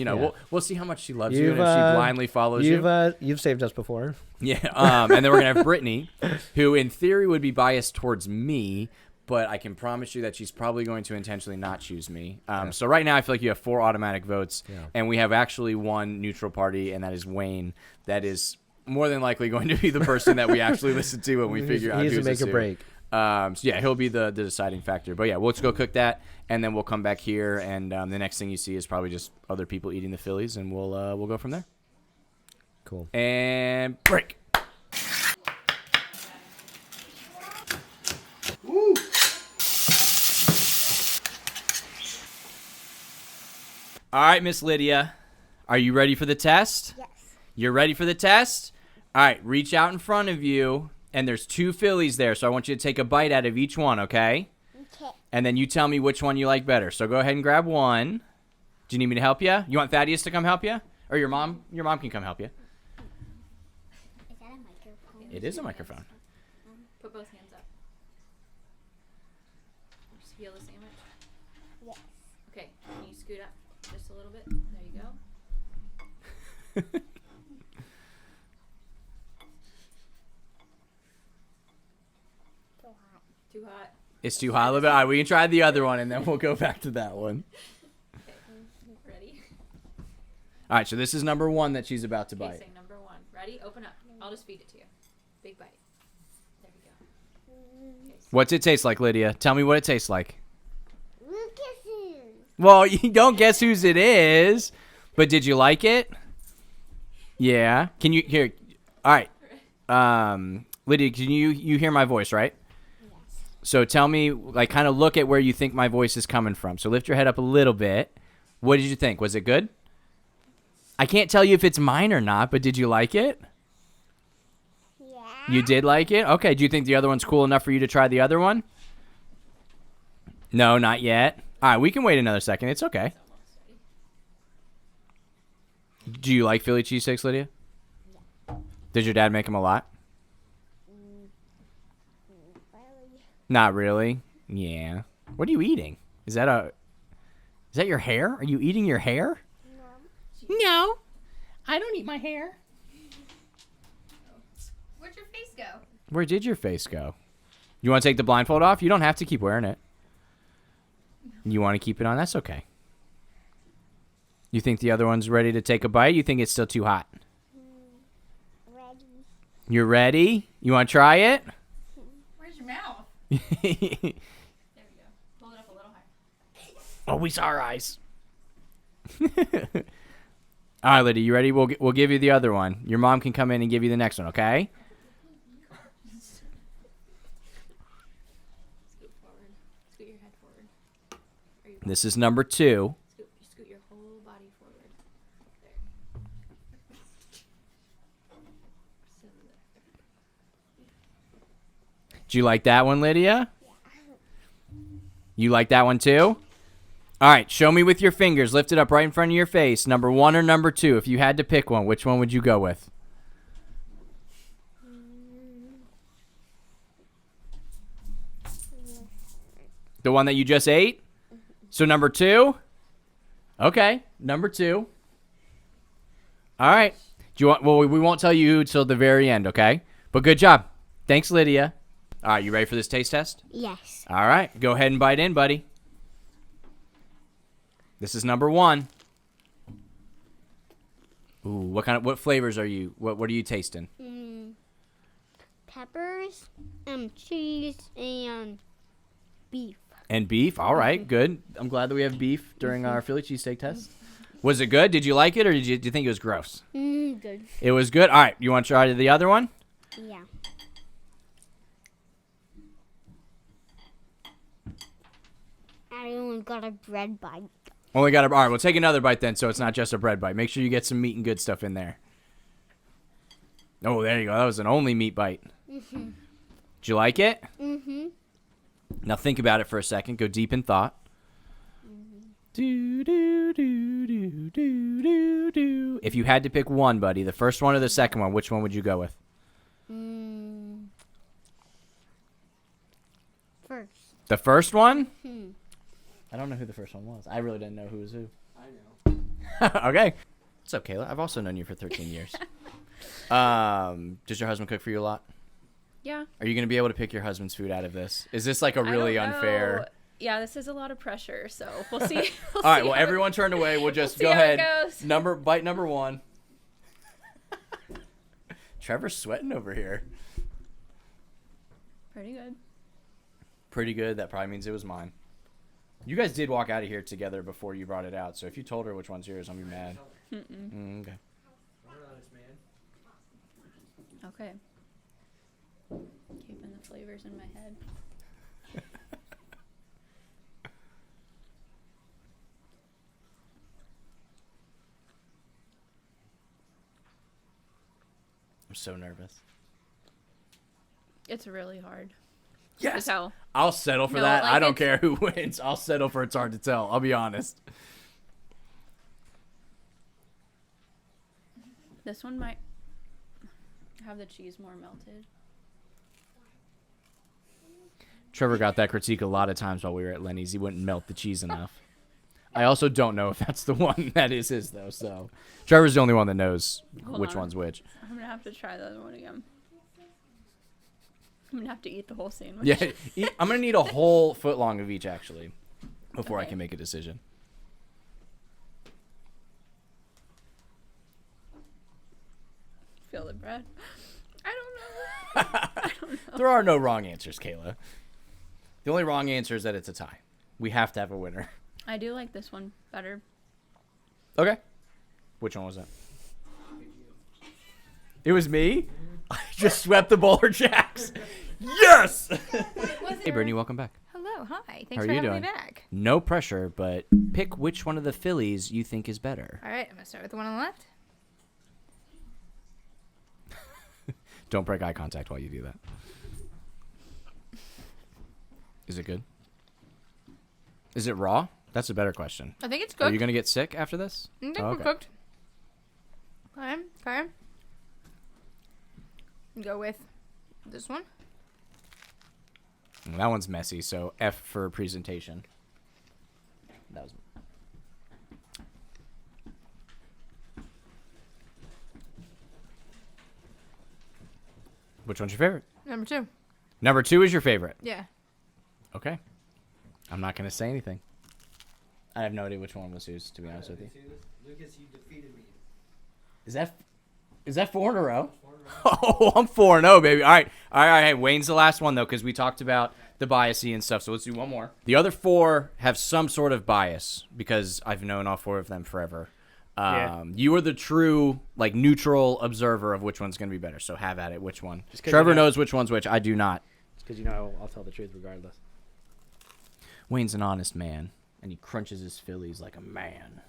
we'll see how much she loves you and if she blindly follows you. You've saved us before. Yeah. And then we're gonna have Brittany, who in theory would be biased towards me, but I can promise you that she's probably going to intentionally not choose me. So right now I feel like you have 4 automatic votes, and we have actually one neutral party, and that is Wayne. That is more than likely going to be the person that we actually listen to when we figure out who's a make or break. So yeah, he'll be the deciding factor. But yeah, let's go cook that, and then we'll come back here, and the next thing you see is probably just other people eating the Phillies, and we'll go from there. Cool. And break. Woo. All right, Miss Lydia, are you ready for the test? Yes. You're ready for the test? All right, reach out in front of you. And there's 2 Phillies there, so I want you to take a bite out of each one, okay? Okay. and then you tell me which one you like better. So go ahead and grab one. Do you need me to help you? You want Thaddeus to come help you? Or your mom? Your mom can come help you. Is that a microphone? It is a microphone. Put both hands up. Just feel the sandwich. Yes. Okay, can you scoot up just a little bit? There you go. Too hot. Too hot. It's too hot a little bit. All right, we can try the other one, and then we'll go back to that one. Okay, ready? All right, so this is number one that she's about to bite. Tasting number 1. Ready? Open up. I'll just feed it to you. Big bite. There we go. Okay, What's it taste like, Lydia? Tell me what it tastes like. Lucas's. Well, you don't guess whose it is, but did you like it? Yeah. Can you hear? All right. Lydia, can you hear my voice, right? Yes. So tell me, like, kind of look at where you think my voice is coming from. So lift your head up a little bit. What did you think? Was it good? I can't tell you if it's mine or not, but did you like it? Yeah. You did like it? Okay. Do you think the other one's cool enough for you to try the other one? No, not yet. All right, we can wait another second. It's okay. Do you like Philly cheesesteaks, Lydia? Yeah. Did your dad make them a lot? Really? Not really. Yeah. What are you eating? Is that your hair? Are you eating your hair? No. No. I don't eat my hair. Where'd your face go? Where did your face go? You want to take the blindfold off? You don't have to keep wearing it. You want to keep it on? That's okay. You think the other one's ready to take a bite? You think it's still too hot? Ready? You're ready? You want to try it? Where's your mouth? There we go. Pull it up a little higher. Oh, we saw our eyes. All right, Lydia, you ready? We'll give you the other one. Your mom can come in and give you the next one, okay? Scoot forward. Scoot your head forward. This is number 2. Scoot your whole body forward. There. So Do you like that one, Lydia? You like that one too? All right, show me with your fingers. Lift it up right in front of your face. Number 1 or number 2? If you had to pick one, which one would you go with? The one that you just ate? So number 2? Okay, number 2. All right. Do you want? Well, we won't tell you till the very end, okay? But good job. Thanks, Lydia. All right, you ready for this taste test? Yes. All right, go ahead and bite in, buddy. This is number 1. Ooh, what flavors are you? What are you tasting? Peppers, cheese, and beef. And beef. All right, good. I'm glad that we have beef during our Philly cheesesteak test. Was it good? Did you like it, or did you think it was gross? Good. It was good. All right, you want to try the other one? Yeah. I only got a bread bite. Only got a. All right, we'll take another bite then, so it's not just a bread bite. Make sure you get some meat and good stuff in there. Oh, there you go. That was an only meat bite. Did you like it? Mm-hmm. Now think about it for a second. Go deep in thought. Do, do, do, do, do, do, do. If you had to pick one, buddy, the first one or the second one, which one would you go with? First. The first one? Hmm. I don't know who the first one was. I really didn't know who was who. I know. Okay. What's up, Kayla? I've also known you for 13 years. Does your husband cook for you a lot? Yeah. Are you going to be able to pick your husband's food out of this? Is this like a I really don't know. unfair? Yeah, this is a lot of pressure, so we'll see. All right, well, everyone turned away. We'll just see go how it ahead. goes. Bite number 1. Trevor's sweating over here. Pretty good. Pretty good. That probably means it was mine. You guys did walk out of here together before you brought it out, so if you told her which one's yours, I'll be mad. Okay. Okay. Keeping the flavors in my head. I'm so nervous. It's really hard. Yes. To tell. I'll settle for No, that. like, I don't it's- care who wins. I'll settle for it's hard to tell. I'll be honest. This one might have the cheese more melted. Trevor got that critique a lot of times while we were at Lenny's. He wouldn't melt the cheese enough. I also don't know if that's the one that is his, though. So Trevor's the only one that knows Hold which on. one's which. I'm going to have to try the other one again. I'm going to have to eat the whole sandwich. Yeah, I'm going to need a whole foot long of each, actually, before I Okay. can make a decision. Feel the bread. I don't know. I don't know. There are no wrong answers, Kayla. The only wrong answer is that it's a tie. We have to have a winner. I do like this one better. Okay. Which one was that? It was me? I just swept the Bolerjacks. Yes! Hey, Brittany, welcome back. Hello, hi. How Thanks are for you having doing? me back. No pressure, but pick which one of the Phillies you think is better. All right, I'm gonna start with the one on the left. Don't break eye contact while you do that. Is it good? Is it raw? That's a better question. I think it's Are cooked. you going to get sick after this? I think Oh, we're okay. cooked. Okay. Go with this one. That one's messy, so F for presentation. That was... Which one's your favorite? Number 2. Number 2 is your favorite. Yeah. Okay. I'm not going to say anything. I have no idea which one was whose, to be honest with you. Lucas, you defeated me. Is that 4 in a row? Oh, I'm 4-0, baby. All right. Hey, Wayne's the last one, though, because we talked about the biasy and stuff, so let's do one more. The other 4 have some sort of bias, because I've known all 4 of them forever. Yeah. You are the true, like, neutral observer of which one's going to be better, so have at it. Which one? 'cause Trevor you know- knows which one's which. I do not. It's because you know I'll tell the truth regardless. Wayne's an honest man, and he crunches his Phillies like a man.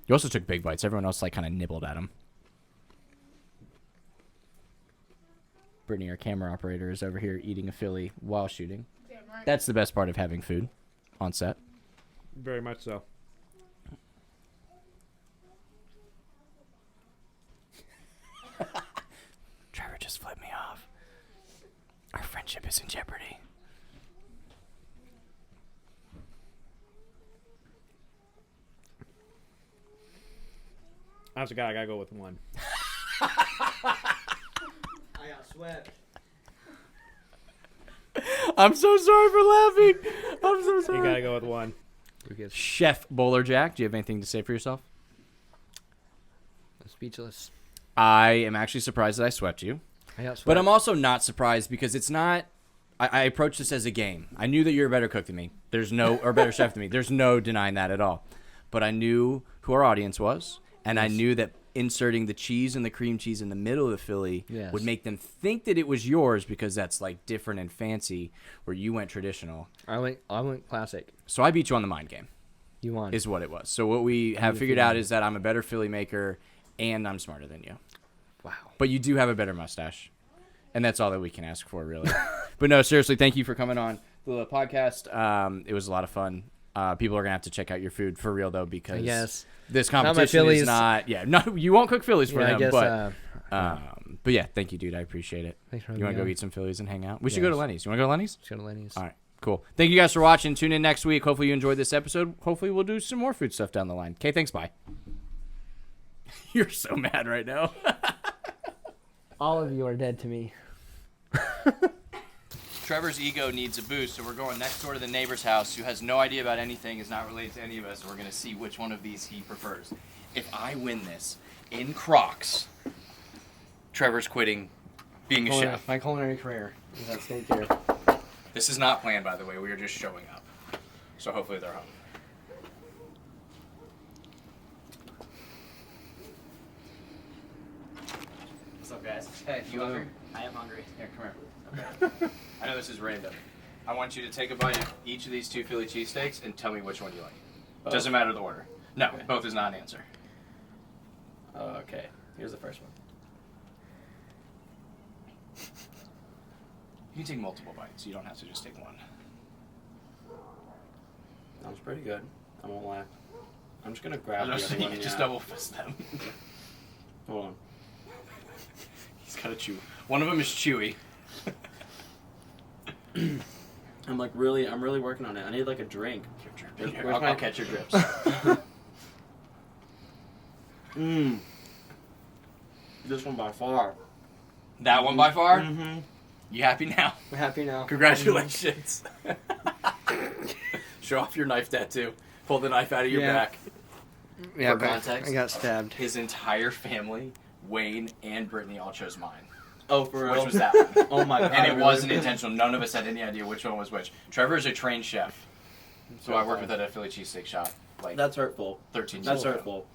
You also took big bites. Everyone else, like, kind of nibbled at him. Brittany, our camera operator, is over here eating a Philly while shooting. That's the best part of having food on set. Very much so. Trevor just flipped me off. Our friendship is in jeopardy. Honest to God, I gotta go with one. I got swept. I'm so sorry for laughing. I'm so You sorry. gotta go with one. Chef Bolerjack, do you have anything to say for yourself? I'm speechless. I am actually surprised that I swept you. I got swept. But I'm also not surprised because it's not. I approach this as a game. I knew that you're a better cook than me. There's no, or better chef than me. There's no denying that at all. But I knew who our audience was, and I knew that inserting the cheese and the cream cheese in the middle of the Philly Yes. would make them think that it was yours because that's like different and fancy, where you went traditional. I went classic. So I beat you on the mind game, You won. is what it was. So what we have figured out is that I'm a better Philly maker, and I'm smarter than you. Wow. But you do have a better mustache. And that's all that we can ask for, really. But no, seriously, thank you for coming on the podcast. It was a lot of fun. People are going to have to check out your food for real, though, because Yes. this my competition is Phillies. not... Yeah, no, you won't cook Phillies for Yeah, I them, guess. but yeah, thank you, dude. I appreciate it. Thanks for You want to having go me eat some Phillies and hang out? We should go to Yes. Lenny's. You want to go to Lenny's? Let's go to Lenny's. All right, cool. Thank you guys for watching. Tune in next week. Hopefully you enjoyed this episode. Hopefully we'll do some more food stuff down the line. Okay, thanks. Bye. You're so mad right now. All of you are dead to me. Trevor's ego needs a boost, so we're going next door to the neighbor's house who has no idea about anything, is not related to any of us, and we're going to see which one of these he prefers. If I win this in Crocs, Trevor's quitting being a chef. My culinary career is at stake here. This is not planned, by the way. We are just showing up. So hopefully they're home. What's up, guys? Hey, you hungry? I am hungry. Here, come here. Okay. I know this is random. I want you to take a bite of each of these 2 Philly cheesesteaks and tell me which one you like. Both? Doesn't matter the order. No, Okay. both is not an answer. Okay, here's the first one. You can take multiple bites. You don't have to just take one. That was pretty good. I won't lie. I'm just gonna grab the You other one. can just yeah. double fist them. Hold on. He's got to chew. One of them is chewy. I'm really working on it. I need like a drink. I'll catch your drips. Mmm. This one by far. That one by far? Mm-hmm. You happy now? I'm happy now. Congratulations. Show off your knife tattoo. Pull the knife out of your Yeah. back. Yeah, For but context, I got stabbed. his entire family, Wayne and Brittany, all chose mine. Oh, for real? Which was that one. Oh my god. And it really? wasn't intentional. None of us had any idea which one was which. Trevor is a trained chef. So I worked with at a Philly cheesesteak shop like That's hurtful. 13 years That's ago. hurtful.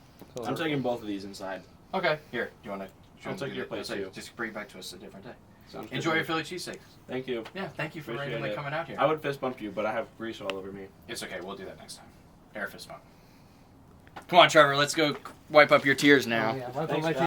I'm taking both of these inside. Okay, here. Do you want to? I'll take your plate, too. Just bring it back to us a different day. Sounds good Enjoy to your me. Philly cheesesteak. Thank you. Yeah, thank you for Appreciate randomly it. coming out here. I would fist bump you, but I have grease all over me. It's okay. We'll do that next time. Air fist bump. Come on, Trevor. Let's go wipe up your tears now. Yeah, Thanks, guys.